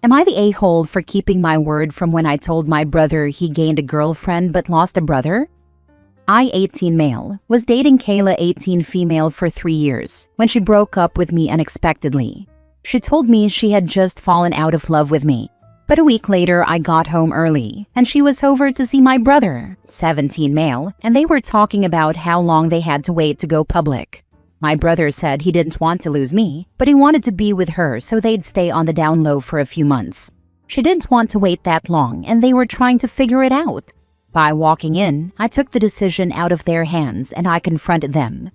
Am I the a-hole for keeping my word from when I told my brother he gained a girlfriend but lost a brother? I, 18 male, was dating Kayla, 18 female for 3 years when she broke up with me unexpectedly. She told me she had just fallen out of love with me. But a week later, I got home early and she was over to see my brother, 17 male, and they were talking about how long they had to wait to go public. My brother said he didn't want to lose me, but he wanted to be with her so they'd stay on the down low for a few months. She didn't want to wait that long and they were trying to figure it out. By walking in, I took the decision out of their hands and I confronted them.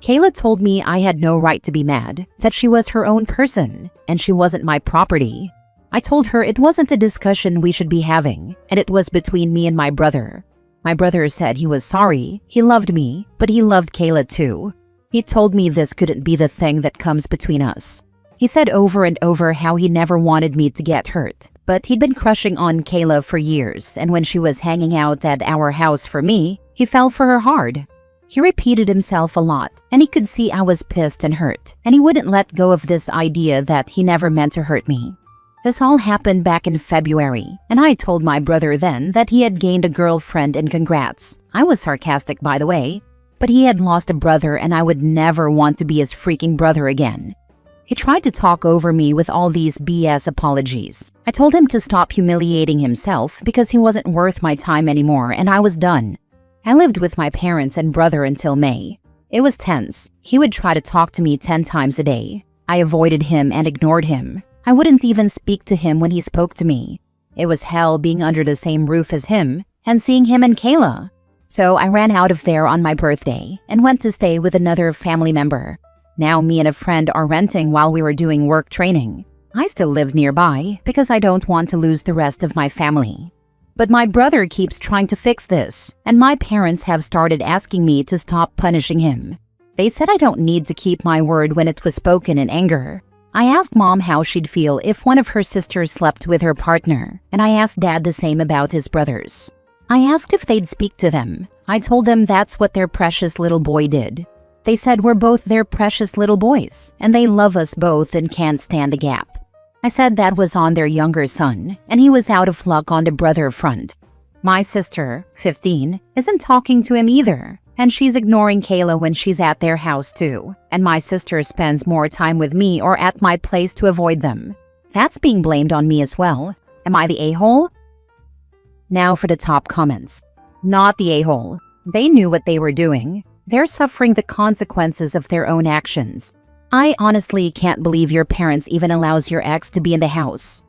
Kayla told me I had no right to be mad, that she was her own person and she wasn't my property. I told her it wasn't a discussion we should be having and it was between me and my brother. My brother said he was sorry, he loved me, but he loved Kayla too. He told me this couldn't be the thing that comes between us. He said over and over how he never wanted me to get hurt, but he'd been crushing on Kayla for years, and when she was hanging out at our house for me, he fell for her hard. He repeated himself a lot, and he could see I was pissed and hurt, and he wouldn't let go of this idea that he never meant to hurt me. This all happened back in February, and I told my brother then that he had gained a girlfriend and congrats. I was sarcastic, by the way. But he had lost a brother and I would never want to be his freaking brother again. He tried to talk over me with all these BS apologies. I told him to stop humiliating himself because he wasn't worth my time anymore and I was done. I lived with my parents and brother until May. It was tense. He would try to talk to me 10 times a day. I avoided him and ignored him. I wouldn't even speak to him when he spoke to me. It was hell being under the same roof as him and seeing him and Kayla. So I ran out of there on my birthday and went to stay with another family member. Now me and a friend are renting while we were doing work training. I still live nearby because I don't want to lose the rest of my family. But my brother keeps trying to fix this, and my parents have started asking me to stop punishing him. They said I don't need to keep my word when it was spoken in anger. I asked Mom how she'd feel if one of her sisters slept with her partner, and I asked Dad the same about his brothers. I asked if they'd speak to them. I told them that's what their precious little boy did. They said we're both their precious little boys, and they love us both and can't stand a gap. I said that was on their younger son, and he was out of luck on the brother front. My sister, 15, isn't talking to him either, and she's ignoring Kayla when she's at their house too, and my sister spends more time with me or at my place to avoid them. That's being blamed on me as well. Am I the a-hole? Now for the top comments. Not the a-hole. They knew what they were doing. They're suffering the consequences of their own actions. I honestly can't believe your parents even allows your ex to be in the house.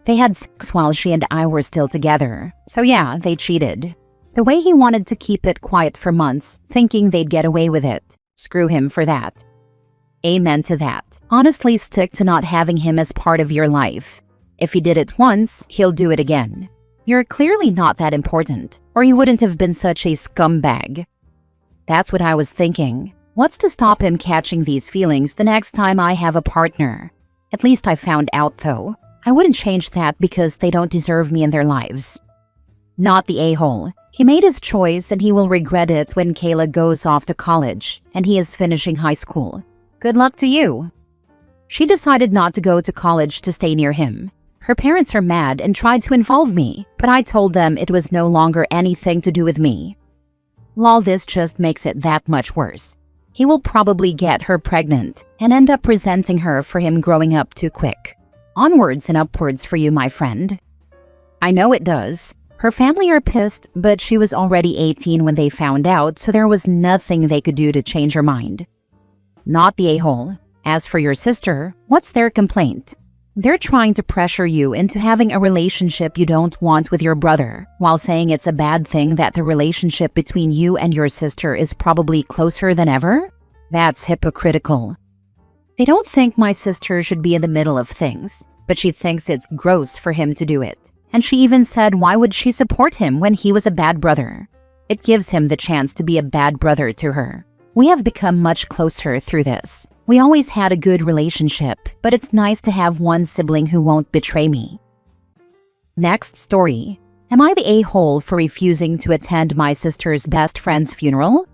They had sex while she and I were still together. So yeah, they cheated. The way he wanted to keep it quiet for months, thinking they'd get away with it. Screw him for that. Amen to that. Honestly, stick to not having him as part of your life. If he did it once, he'll do it again. You're clearly not that important, or you wouldn't have been such a scumbag. That's what I was thinking. What's to stop him catching these feelings the next time I have a partner? At least I found out though. I wouldn't change that because they don't deserve me in their lives. Not the a-hole. He made his choice and he will regret it when Kayla goes off to college and he is finishing high school. Good luck to you. She decided not to go to college to stay near him. Her parents are mad and tried to involve me, but I told them it was no longer anything to do with me. Lol, this just makes it that much worse. He will probably get her pregnant and end up resenting her for him growing up too quick. Onwards and upwards for you, my friend. I know it does. Her family are pissed, but she was already 18 when they found out, so there was nothing they could do to change her mind. Not the a-hole. As for your sister, what's their complaint? They're trying to pressure you into having a relationship you don't want with your brother, while saying it's a bad thing that the relationship between you and your sister is probably closer than ever? That's hypocritical. They don't think my sister should be in the middle of things, but she thinks it's gross for him to do it. And she even said why would she support him when he was a bad brother? It gives him the chance to be a bad brother to her. We have become much closer through this. We always had a good relationship, but it's nice to have one sibling who won't betray me. Next story. Am I the a-hole for refusing to attend my sister's best friend's funeral?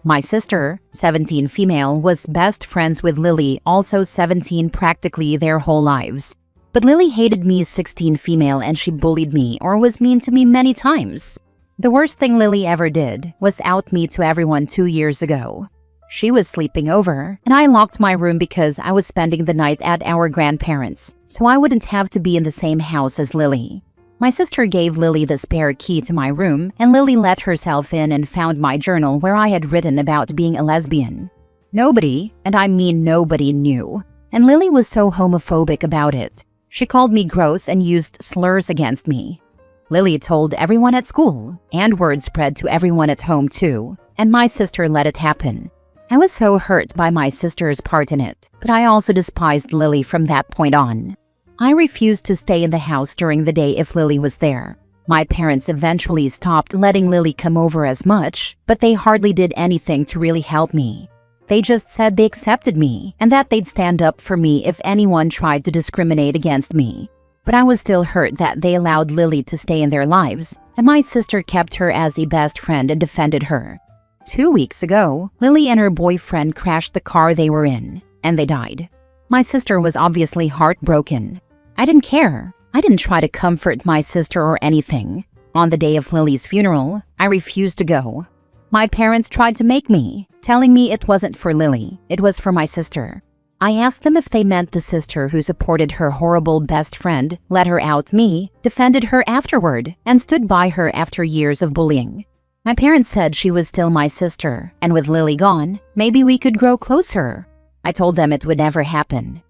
My sister, 17 female, was best friends with Lily, also 17 practically their whole lives. But Lily hated me 16 female and she bullied me or was mean to me many times. The worst thing Lily ever did was out me to everyone 2 years ago. She was sleeping over, and I locked my room because I was spending the night at our grandparents', so I wouldn't have to be in the same house as Lily. My sister gave Lily the spare key to my room, and Lily let herself in and found my journal where I had written about being a lesbian. Nobody, and I mean nobody, knew, and Lily was so homophobic about it. She called me gross and used slurs against me. Lily told everyone at school, and word spread to everyone at home too, and my sister let it happen. I was so hurt by my sister's part in it, but I also despised Lily from that point on. I refused to stay in the house during the day if Lily was there. My parents eventually stopped letting Lily come over as much, but they hardly did anything to really help me. They just said they accepted me and that they'd stand up for me if anyone tried to discriminate against me. But I was still hurt that they allowed Lily to stay in their lives, and my sister kept her as a best friend and defended her. 2 weeks ago, Lily and her boyfriend crashed the car they were in, and they died. My sister was obviously heartbroken. I didn't care. I didn't try to comfort my sister or anything. On the day of Lily's funeral, I refused to go. My parents tried to make me, telling me it wasn't for Lily, it was for my sister. I asked them if they meant the sister who supported her horrible best friend, let her out me, defended her afterward, and stood by her after years of bullying. My parents said she was still my sister, and with Lily gone, maybe we could grow closer. I told them it would never happen.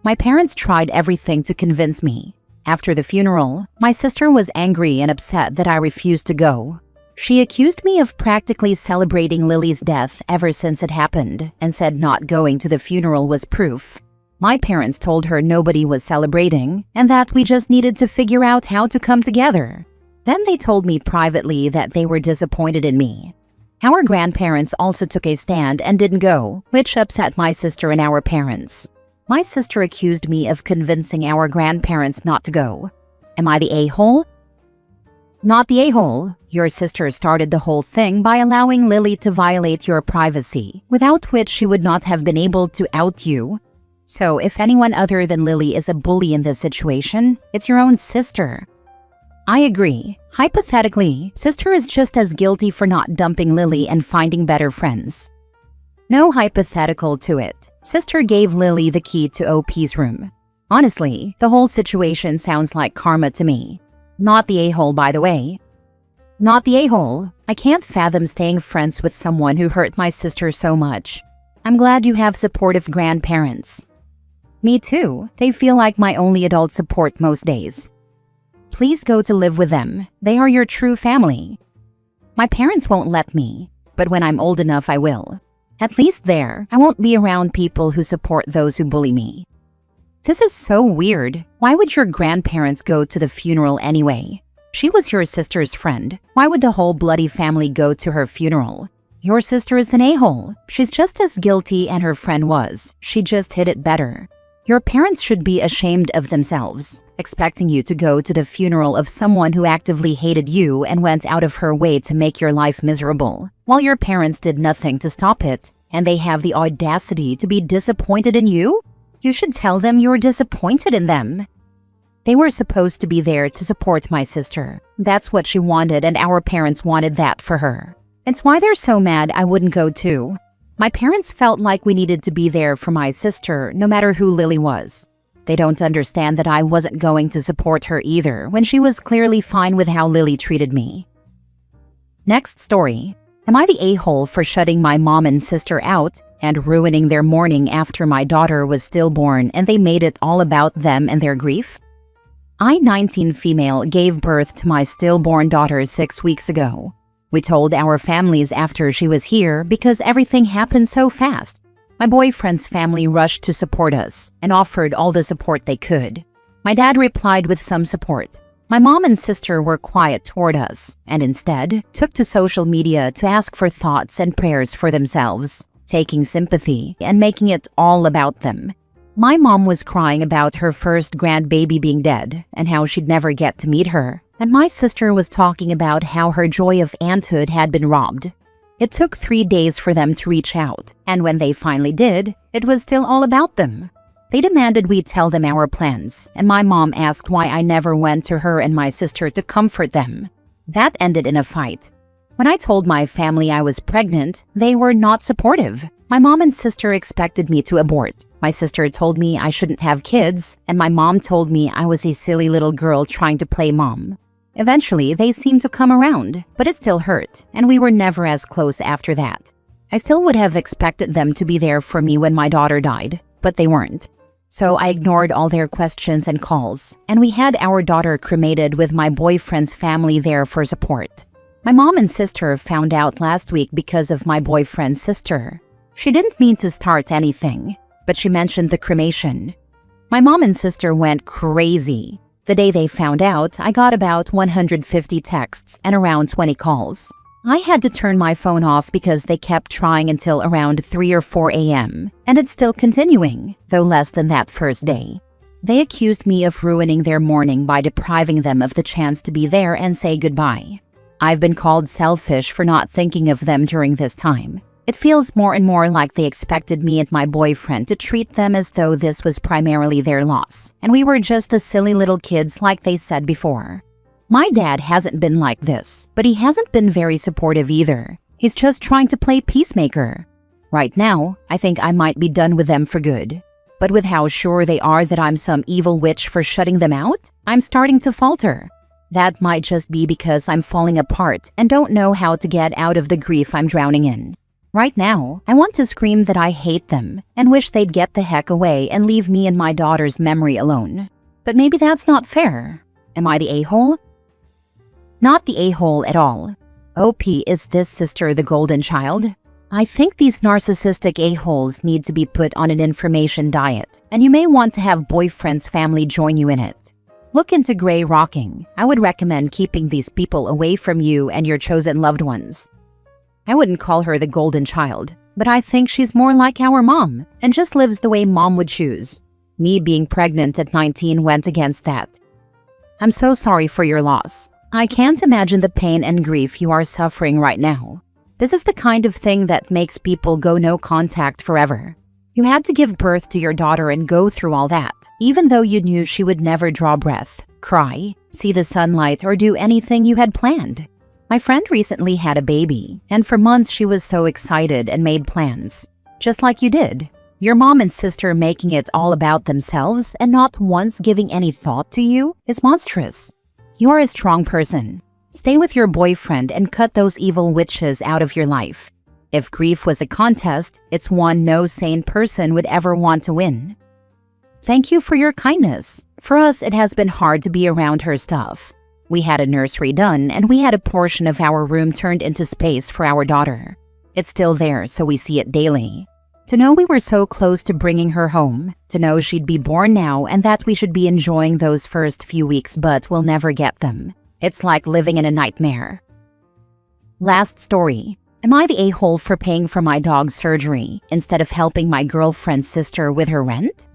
My parents tried everything to convince me. After the funeral, my sister was angry and upset that I refused to go. She accused me of practically celebrating Lily's death ever since it happened and said not going to the funeral was proof. My parents told her nobody was celebrating and that we just needed to figure out how to come together. Then they told me privately that they were disappointed in me. Our grandparents also took a stand and didn't go, which upset my sister and our parents. My sister accused me of convincing our grandparents not to go. Am I the a-hole? Not the a-hole. Your sister started the whole thing by allowing Lily to violate your privacy, without which she would not have been able to out you. So if anyone other than Lily is a bully in this situation, it's your own sister. I agree. Hypothetically, sister is just as guilty for not dumping Lily and finding better friends. No hypothetical to it. Sister gave Lily the key to OP's room. Honestly, the whole situation sounds like karma to me. Not the a-hole, by the way. Not the a-hole. I can't fathom staying friends with someone who hurt my sister so much. I'm glad you have supportive grandparents. Me too. They feel like my only adult support most days. Please go to live with them. They are your true family. My parents won't let me, but when I'm old enough, I will. At least there, I won't be around people who support those who bully me. This is so weird. Why would your grandparents go to the funeral anyway? She was your sister's friend. Why would the whole bloody family go to her funeral? Your sister is an a-hole. She's just as guilty and her friend was. She just hid it better. Your parents should be ashamed of themselves, expecting you to go to the funeral of someone who actively hated you and went out of her way to make your life miserable, while your parents did nothing to stop it, and they have the audacity to be disappointed in you? You should tell them you're disappointed in them. They were supposed to be there to support my sister. That's what she wanted, and our parents wanted that for her. It's why they're so mad I wouldn't go too. My parents felt like we needed to be there for my sister, no matter who Lily was. They don't understand that I wasn't going to support her either when she was clearly fine with how Lily treated me. Next story. Am I the a-hole for shutting my mom and sister out and ruining their mourning after my daughter was stillborn and they made it all about them and their grief? I, 19 female, gave birth to my stillborn daughter 6 weeks ago. We told our families after she was here because everything happened so fast. My boyfriend's family rushed to support us and offered all the support they could. My dad replied with some support. My mom and sister were quiet toward us and instead took to social media to ask for thoughts and prayers for themselves, taking sympathy and making it all about them. My mom was crying about her first grandbaby being dead and how she'd never get to meet her, and my sister was talking about how her joy of aunthood had been robbed. It took 3 days for them to reach out, and when they finally did, it was still all about them. They demanded we tell them our plans, and my mom asked why I never went to her and my sister to comfort them. That ended in a fight. When I told my family I was pregnant, they were not supportive. My mom and sister expected me to abort. My sister told me I shouldn't have kids, and my mom told me I was a silly little girl trying to play mom. Eventually, they seemed to come around, but it still hurt, and we were never as close after that. I still would have expected them to be there for me when my daughter died, but they weren't. So I ignored all their questions and calls, and we had our daughter cremated with my boyfriend's family there for support. My mom and sister found out last week because of my boyfriend's sister. She didn't mean to start anything, but she mentioned the cremation. My mom and sister went crazy. The day they found out, I got about 150 texts and around 20 calls. I had to turn my phone off because they kept trying until around 3 or 4 a.m., and it's still continuing, though less than that first day. They accused me of ruining their morning by depriving them of the chance to be there and say goodbye. I've been called selfish for not thinking of them during this time. It feels more and more like they expected me and my boyfriend to treat them as though this was primarily their loss, and we were just the silly little kids like they said before. My dad hasn't been like this, but he hasn't been very supportive either. He's just trying to play peacemaker. Right now, I think I might be done with them for good. But with how sure they are that I'm some evil witch for shutting them out, I'm starting to falter. That might just be because I'm falling apart and don't know how to get out of the grief I'm drowning in. Right now, I want to scream that I hate them and wish they'd get the heck away and leave me and my daughter's memory alone. But maybe that's not fair. Am I the a-hole? Not the a-hole at all. OP, is this sister the golden child? I think these narcissistic a-holes need to be put on an information diet, and you may want to have boyfriend's family join you in it. Look into gray rocking. I would recommend keeping these people away from you and your chosen loved ones. I wouldn't call her the golden child, but I think she's more like our mom and just lives the way mom would choose. Me being pregnant at 19 went against that. I'm so sorry for your loss. I can't imagine the pain and grief you are suffering right now. This is the kind of thing that makes people go no contact forever. You had to give birth to your daughter and go through all that, even though you knew she would never draw breath, cry, see the sunlight, or do anything you had planned. My friend recently had a baby, and for months she was so excited and made plans. Just like you did. Your mom and sister making it all about themselves and not once giving any thought to you is monstrous. You are a strong person. Stay with your boyfriend and cut those evil witches out of your life. If grief was a contest, it's one no sane person would ever want to win. Thank you for your kindness. For us, it has been hard to be around her stuff. We had a nursery done, and we had a portion of our room turned into space for our daughter. It's still there, so we see it daily. To know we were so close to bringing her home, to know she'd be born now and that we should be enjoying those first few weeks but we'll never get them. It's like living in a nightmare. Last story. Am I the a-hole for paying for my dog's surgery instead of helping my girlfriend's sister with her rent?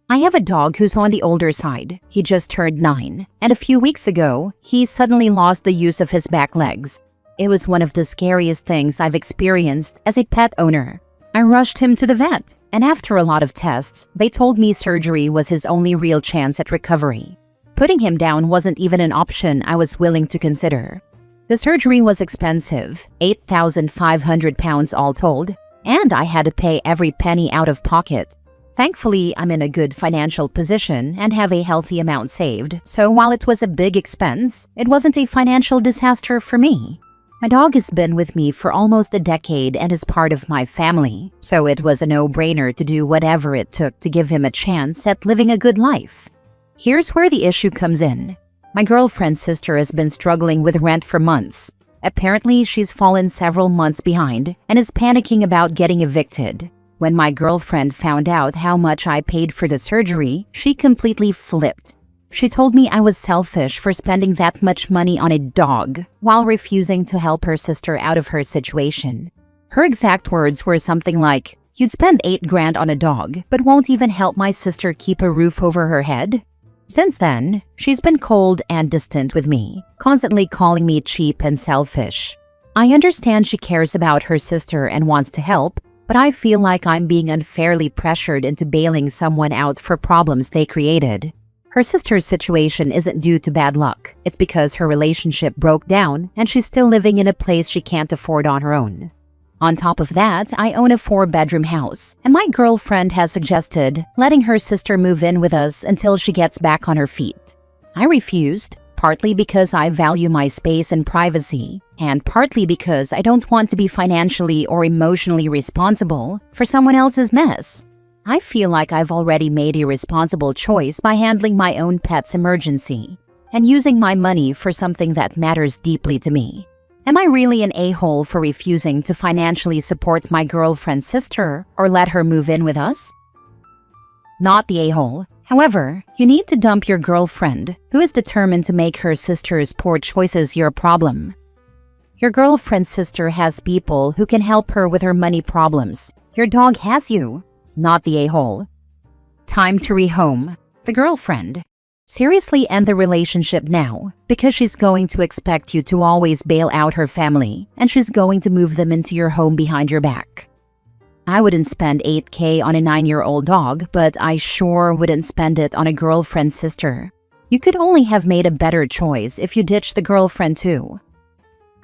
I have a dog who's on the older side. He just turned 9, and a few weeks ago, he suddenly lost the use of his back legs. It was one of the scariest things I've experienced as a pet owner. I rushed him to the vet, and after a lot of tests, they told me surgery was his only real chance at recovery. Putting him down wasn't even an option I was willing to consider. The surgery was expensive, £8,500 all told, and I had to pay every penny out of pocket. Thankfully, I'm in a good financial position and have a healthy amount saved, so while it was a big expense, it wasn't a financial disaster for me. My dog has been with me for almost a decade and is part of my family, so it was a no-brainer to do whatever it took to give him a chance at living a good life. Here's where the issue comes in. My girlfriend's sister has been struggling with rent for months. Apparently, she's fallen several months behind and is panicking about getting evicted. When my girlfriend found out how much I paid for the surgery, she completely flipped. She told me I was selfish for spending that much money on a dog while refusing to help her sister out of her situation. Her exact words were something like, "You'd spend $8,000 on a dog, but won't even help my sister keep a roof over her head?" Since then, she's been cold and distant with me, constantly calling me cheap and selfish. I understand she cares about her sister and wants to help, but I feel like I'm being unfairly pressured into bailing someone out for problems they created. Her sister's situation isn't due to bad luck. It's because her relationship broke down and she's still living in a place she can't afford on her own. On top of that, I own a 4-bedroom house, and my girlfriend has suggested letting her sister move in with us until she gets back on her feet. I refused, partly because I value my space and privacy, and partly because I don't want to be financially or emotionally responsible for someone else's mess. I feel like I've already made a responsible choice by handling my own pet's emergency and using my money for something that matters deeply to me. Am I really an a-hole for refusing to financially support my girlfriend's sister or let her move in with us? Not the a-hole. However, you need to dump your girlfriend, who is determined to make her sister's poor choices your problem. Your girlfriend's sister has people who can help her with her money problems. Your dog has you, not the a-hole. Time to rehome the girlfriend. Seriously end the relationship now, because she's going to expect you to always bail out her family, and she's going to move them into your home behind your back. I wouldn't spend $8,000 on a 9-year-old dog, but I sure wouldn't spend it on a girlfriend's sister. You could only have made a better choice if you ditched the girlfriend too.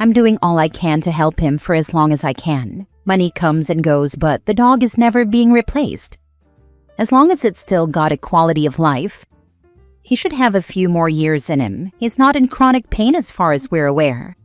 I'm doing all I can to help him for as long as I can. Money comes and goes, but the dog is never being replaced. As long as it's still got a quality of life, he should have a few more years in him. He's not in chronic pain as far as we're aware.